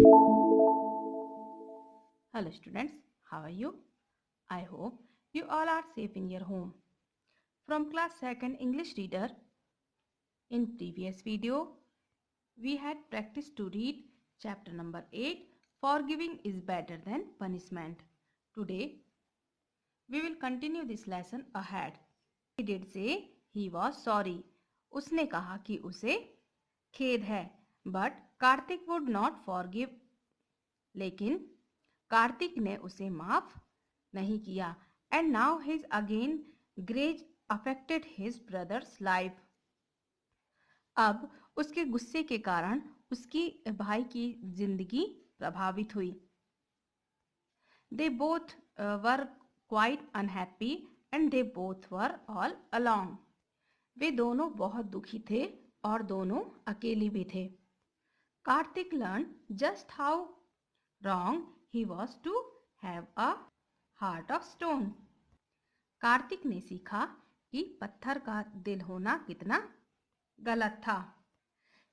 Hello students, how are you? I hope you all are safe in your home. From class 2nd English reader, in previous video, we had practiced to read chapter number 8, Forgiving is better than punishment. Today, we will continue this lesson ahead. He did say he was sorry. उसने कहा कि उसे खेद है, but Kartik would not forgive. लेकिन कार्तिक ने उसे माफ नहीं किया and now his again grudge affected his brother's life. अब उसके गुस्से के कारण उसकी भाई की जिंदगी प्रभावित हुई। They both were quite unhappy and they both were all alone. वे दोनों बहुत दुखी थे और दोनों अकेले भी थे। Kartik learn just how wrong he was to have a heart of stone. Kartik ने सीखा कि पत्थर का दिल होना कितना गलत था।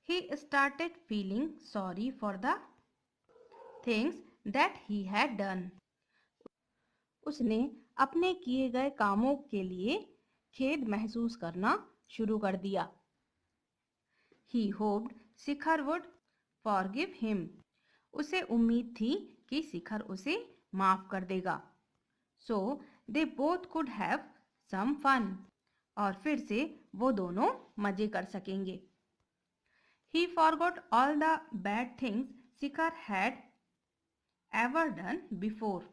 He started feeling sorry for the things that he had done. उसने अपने किए गए कामों के लिए खेद महसूस करना शुरू कर दिया। He hoped Shikhar would forgive him. उसे उम्मीद थी कि शिखर उसे माफ कर देगा। So they both could have some fun. और फिर से वो दोनों मजे कर सकेंगे। He forgot all the bad things Shikhar had ever done before.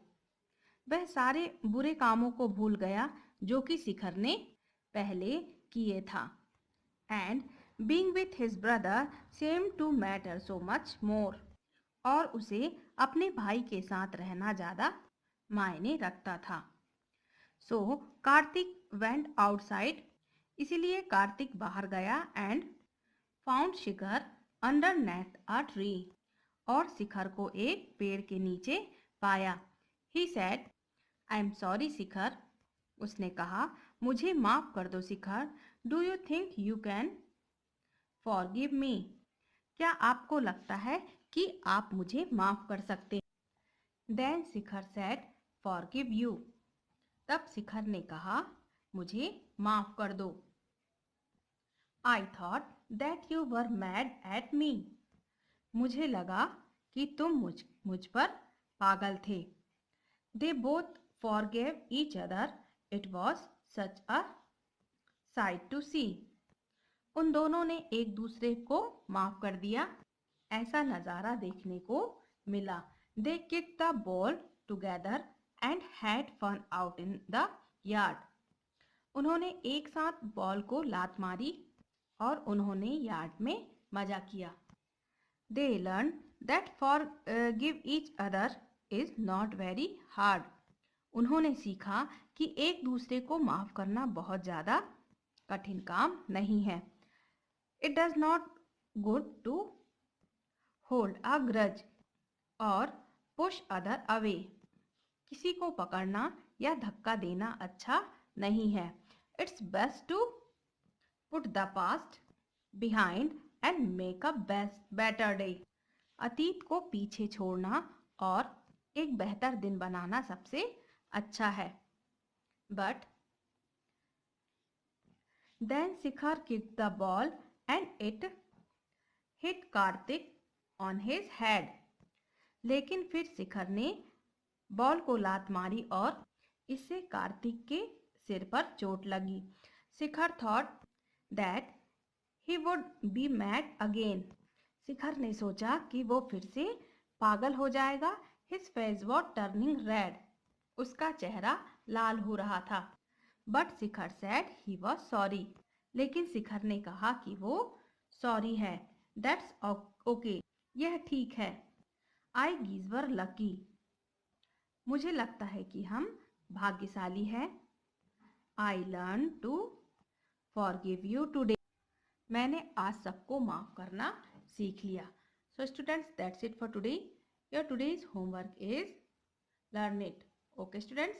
वह सारे बुरे कामों को भूल गया जो कि शिखर ने पहले किए था। And being with his brother same to matter so much more. और उसे अपने भाई के साथ रहना ज़्यादा मायने रखता था। So Kartik went outside. इसीलिए कार्तिक बाहर गया and found Shikhar underneath a tree. और शिखर को एक पेड़ के नीचे पाया। He said I am sorry Shikhar. उसने कहा मुझे माफ कर दो Shikhar. Do you think you can forgive me. क्या आपको लगता है कि आप मुझे माफ कर सकते हैं। Then Shikhar said forgive you. तब शिखर ने कहा मुझे माफ कर दो। I thought that you were mad at me. मुझे लगा कि तुम मुझ पर पागल थे। They both forgave each other. It was such a sight to see. उन दोनों ने एक दूसरे को माफ कर दिया। ऐसा नज़ारा देखने को मिला। They kicked the ball together and had fun out in the yard. उन्होंने एक साथ बॉल को लात मारी और उन्होंने यार्ड में मजा किया। They learn that for give each other is not very hard. उन्होंने सीखा कि एक दूसरे को माफ करना बहुत ज़्यादा कठिन काम नहीं है। It does not good to hold a grudge और पुश अदर अवे। किसी को पकड़ना या धक्का देना अच्छा नहीं है। It's best to put the past behind and make a better day. अतीत को पीछे छोड़ना और एक बेहतर दिन बनाना सबसे अच्छा है। But then Shikhar kicked the ball and it hit Karthik on his head. लेकिन फिर शिखर ने बॉल को लात मारी और इससे कार्तिक के सिर पर चोट लगी। Shikhar thought that he would be mad again. Shikhar ने सोचा कि वो फिर से पागल हो जाएगा। His face was turning red. उसका चेहरा लाल हो रहा था। But Shikhar said he was sorry. लेकिन शिखर ने कहा कि वो सॉरी है। That's okay. यह ठीक है। I guess we're lucky. मुझे लगता है कि हम भाग्यशाली हैं। I learn to forgive you today. मैंने आज सबको माफ करना सीख लिया। So students, that's it for today. Your today's homework is learn it. Okay students.